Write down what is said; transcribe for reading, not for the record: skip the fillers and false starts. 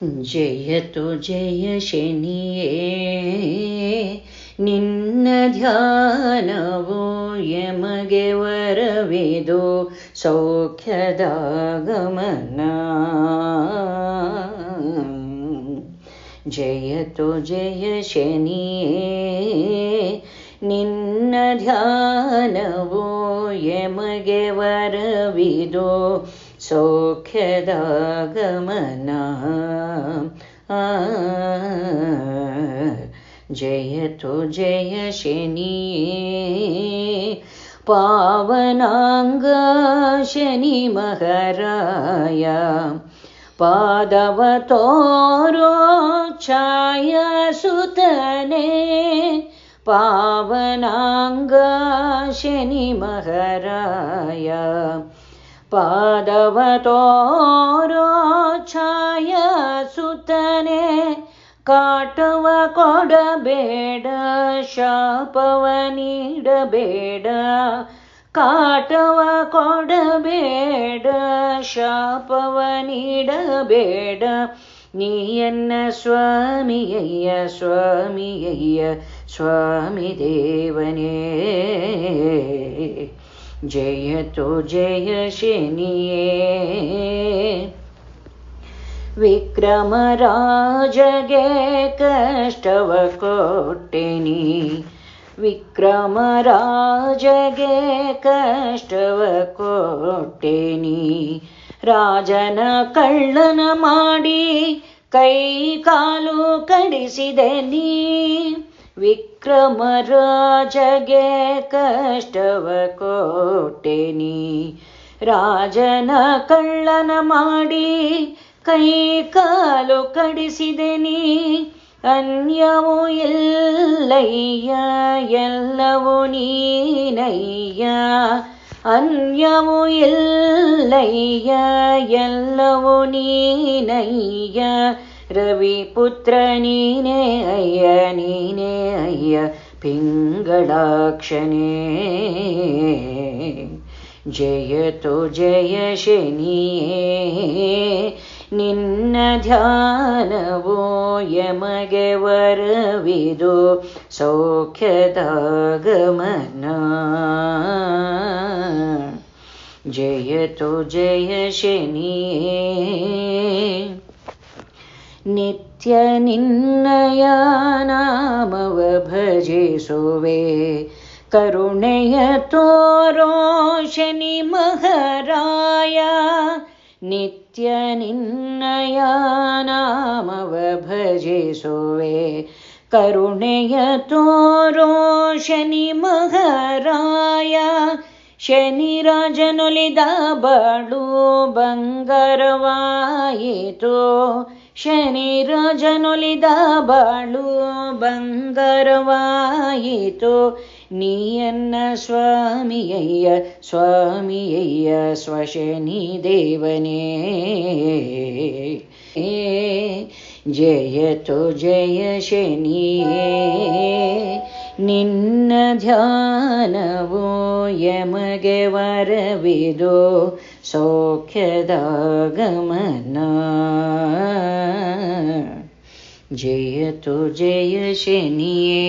ಜಯತು ಜಯ ಶನಿಯೇ ನಿನ್ನ ಧ್ಯಾನವು ಯಮಗೆ ವರವಿದು ಸೌಖ್ಯದ ಗಮನ. ಜಯತು ಜಯ ಶನಿಯೇ ನಿನ್ನ ಧ್ಯಾನವು ಯಮಗೆ ವರವಿದು ಸೌಖ್ಯದ ಗಮನ. ಜಯತು ಜಯ ಶನಿಯೇ ಪಾವನಾಂಗ ಶನಿ ಮಹಾರಾಯ ಪಾದವ ತೋರೋ ಛಾಯ ಸುತನೆ. ಪಾವನಾಂಗ ಶನಿ ಮಹಾರಾಯ ಪಾದವ ತೋರೋ ಛಾಯ ಸುತನೆ. ಕಾಟವ ಕೊಡಬೇಡ ಶಾಪವ ನೀಡಬೇಡ. ಕಾಟವ ಕೊಡಬೇಡ ಶಾಪವ ನೀಡಬೇಡ. ನೀಯನ್ನ ಸ್ವಾಮಿಯಯ್ಯ ಸ್ವಾಮಿಯಯ್ಯ ಸ್ವಾಮಿ ದೇವನೇ. ಜಯತು ಜಯ ಶನಿಯೇ ವಿಕ್ರಮರಾಜಗೆ ಕಷ್ಟವ ಕೊಟ್ಟೆನಿ. ವಿಕ್ರಮರಾಜಗೆ ಕಷ್ಟವ ಕೊಟ್ಟೆನಿ. ರಾಜನ ಕಳ್ಳನ ಮಾಡಿ ಕೈ ಕಾಲು ಕಡಿಸಿದೆ ನೀ. ವಿಕ್ರಮರಾಜಗೆ ಕಷ್ಟವ ಕೊಟ್ಟೆನಿ. ರಾಜನ ಕಳ್ಳನ ಮಾಡಿ ಕೈ ಕಾಲು ಕಡಿಸಿದೆ ನೀ. ಅನ್ಯವು ಎಲ್ಲಯ್ಯ ಎಲ್ಲವೂ ನೀನಯ್ಯ. ಅನ್ಯವು ಎಲ್ಲಯ್ಯ ಎಲ್ಲವೂ ನೀನಯ್ಯ. ರವಿಪುತ್ರ ನೀನೇ ಅಯ್ಯ ನೀನೇ ಅಯ್ಯ ಪಿಂಗಳಾಕ್ಷನೇ. ಜಯತು ಜಯ ಶನಿಯೇ ನಿನ್ನ ಧ್ಯಾನವು ಯಮಗೆ ವರವಿದು ಸೌಖ್ಯದ ಗಮನ. ಜಯತು ಜಯ ಶನಿಯೇ ನಿತ್ಯ ನಿನ್ನಯ ನಾಮವ ಭಜಿಸುವೆ. ಕರುಣೆಯ ತೋರೋ ಶನಿ ಮಹಾರಾಯ. ನಿತ್ಯ ನಿನ್ನಯ ನಾಮವ ಭಜಿಸುವೆ. ಕರುಣೆಯ ತೋರೋ ಶನಿ ಮಹಾರಾಯ. ಶನಿ ರಾಜನೊಲಿದ ಬಾಳು ಬಂಗಾರವಾಯಿತು. ಶನಿ ರಾಜನೊಲಿದ ಬಾಳು ಬಂಗಾರವಾಯಿತು. ನೀಯನ್ನ ಸ್ವಾಮಿಯಯ್ಯ ಸ್ವಾಮಿಯಯ್ಯ ಸ್ವಶನಿ ದೇವನೇ. ಜಯತು ಜಯ ಶನಿಯೇ ನಿನ್ನ ಧ್ಯಾನವು ಯಮಗೆ ವರವಿದು ಸೌಖ್ಯದ ಗಮನ. ಜಯತು ಜಯ ಶನಿಯೇ.